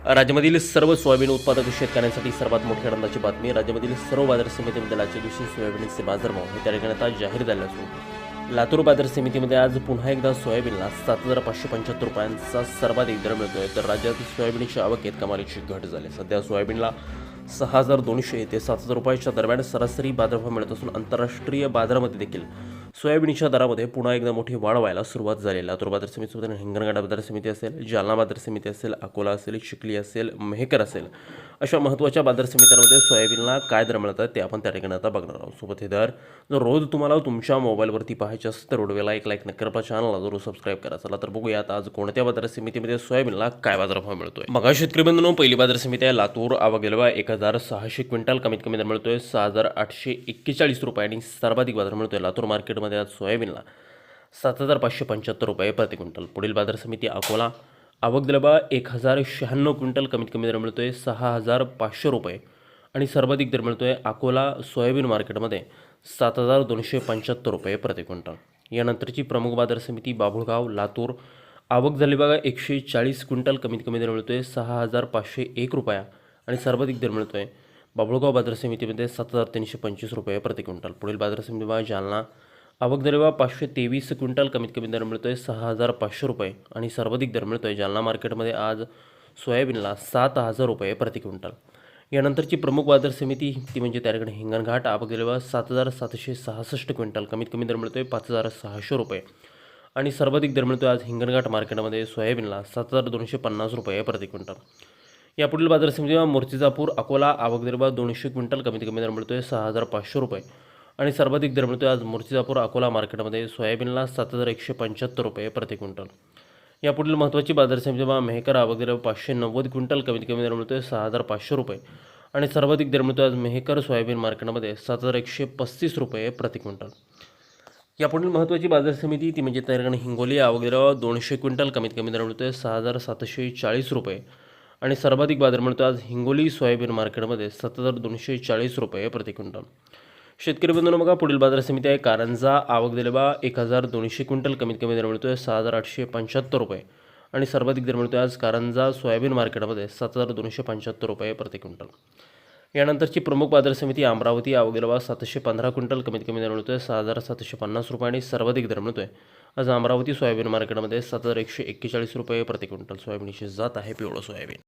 राज्यामधील सर्व सोयाबीन उत्पादक शेतकऱ्यांसाठी सर्वात मोठी आनंदाची बातमी. राज्यामधील सर्व बाजार समितीमध्ये आजच्या दिवशी सोयाबीनचे बाजारभाव हे त्या ठिकाणी आता जाहीर झाले असून लातूर बाजार समितीमध्ये आज पुन्हा एकदा सोयाबीनला 7,575 रुपयांचा सर्वाधिक दर मिळतोय. तर राज्यात सोयाबीनच्या आवकेत कमालीची घट झाली. सध्या सोयाबीनला 6,200 ते 7,000 रुपयाच्या दरम्यान सरासरी बाजारभाव मिळत असून आंतरराष्ट्रीय बाजारामध्ये देखील सोयाबीनच्या दरामध्ये पुन्हा एकदा मोठी वाढ व्हायला सुरुवात झाली. लातूर बाजार समितीमध्ये हिंगणघाट बाजार समिती असेल, जालना बाजार समिती असेल, अकोला असेल, चिखली असेल, मेहकर असेल, अशा महत्त्वाच्या बाजार समित्यांमध्ये सोयाबीनला काय दर मिळतात ते आपण त्या ठिकाणी आता बघणार आहोत. सोबत हे दर जर रोज तुम्हाला तुमच्या मोबाईलवरती पाहायचे असेल तर व्हिडिओला एक लाईक नक्की करा, चॅनलला जरूर सबस्क्राईब करा. चला तर बघूयात आज कोणत्या बाजार समितीमध्ये सोयाबीनला काय बाजारभाव मिळतोय. मग शेतकरी बंधूंनो, पहिली बाजार समिती आहे लातूर. आवक गेल्या 1,600 क्विंटल, कमीत कमी दर मिळतोय 6,841 रुपये आणि सर्वाधिक बाजार मिळतोय लातूर मार्केटमध्ये आज सोयाबीनला 7,575 रुपये प्रति क्विंटल. पुढील बाजार समिती अकोला. आवक दिल्या 1,096 क्विंटल, कमीत कमी दर मिळतोय 6,500 रुपये आणि सर्वाधिक दर मिळतोय अकोला सोयाबीन मार्केटमध्ये 7,275 रुपये प्रति क्विंटल. यानंतरची प्रमुख बाजार समिती बाभुळगाव लातूर. आवक झाली बघा 140 क्विंटल, कमीत कमी दर मिळतोय 6,501 रुपया आणि सर्वाधिक दर मिळतोय बाभुळगाव बाजार समितीमध्ये 7,325 रुपये प्रति क्विंटल. पुढील बाजार समिती बघा जालना. आवक दर 523 क्विंटल, कमीत कमी दर मिळतोय 6,500 रुपये आणि सर्वाधिक दर मिळतोय जालना मार्केटमध्ये आज सोयाबीनला 7,000 रुपये प्रति क्विंटल. यानंतरची प्रमुख बाजार समिती ती म्हणजे त्या ठिकाणी हिंगणघाट. आवक दर 7,766 क्विंटल, कमीत कमी दर मिळतोय 5,600 रुपये आणि सर्वाधिक दर मिळतोय आज हिंगणघाट मार्केटमध्ये सोयाबीनला 7,250 रुपये प्रति क्विंटल. यापुढील बाजार समिती मूर्तिजापूर अकोला. आवक दर 200 क्विंटल, कमीत कमी दर मिळतोय 6,500 रुपये आणि सर्वाधिक दर मिळतोय आज मूर्तिजापूर अकोला मार्केटमध्ये सोयाबीनला 7,175 रुपये प्रति क्विंटल. यापुढील महत्त्वाची बाजार समिती मेहकर. आवक दर 590 क्विंटल, कमीत कमी दर मिळतोय 6,500 रुपये आणि सर्वाधिक दर मिळतोय आज मेहकर सोयाबीन मार्केटमध्ये 7,135 रुपये प्रति क्विंटल. यापुढील महत्त्वाची बाजार समिती ती म्हणजे त्या ठिकाणी हिंगोली. आवक दर 200 क्विंटल, कमीत कमी दर मिळतोय 6,740 रुपये आणि सर्वाधिक बाजार मिळतो आज हिंगोली सोयाबीन मार्केटमध्ये 7,240 रुपये प्रति क्विंटल. शेतकरी बंधूंनो बघा, पुढील बाजार समिती आहे कारंजा. आवक दिले 1,200 क्विंटल, कमीत कमी दर मिळतोय 6,875 रुपये आणि सर्वाधिक दर मिळतोय आज कारंजा सोयाबीन मार्केटमध्ये 7,275 रुपये प्रति क्विंटल. यानंतरची प्रमुख बाजार समिती अमरावती. आवक दिले 715 क्विंटल, कमीत कमी दर मिळतोय 6,750 रुपये आणि सर्वाधिक दर मिळतोय आज अमरावती सोयाबीन मार्केटमध्ये 7,141 रुपये प्रति क्विंटल. सोयाबीनची जात आहे पिवळं सोयाबीन.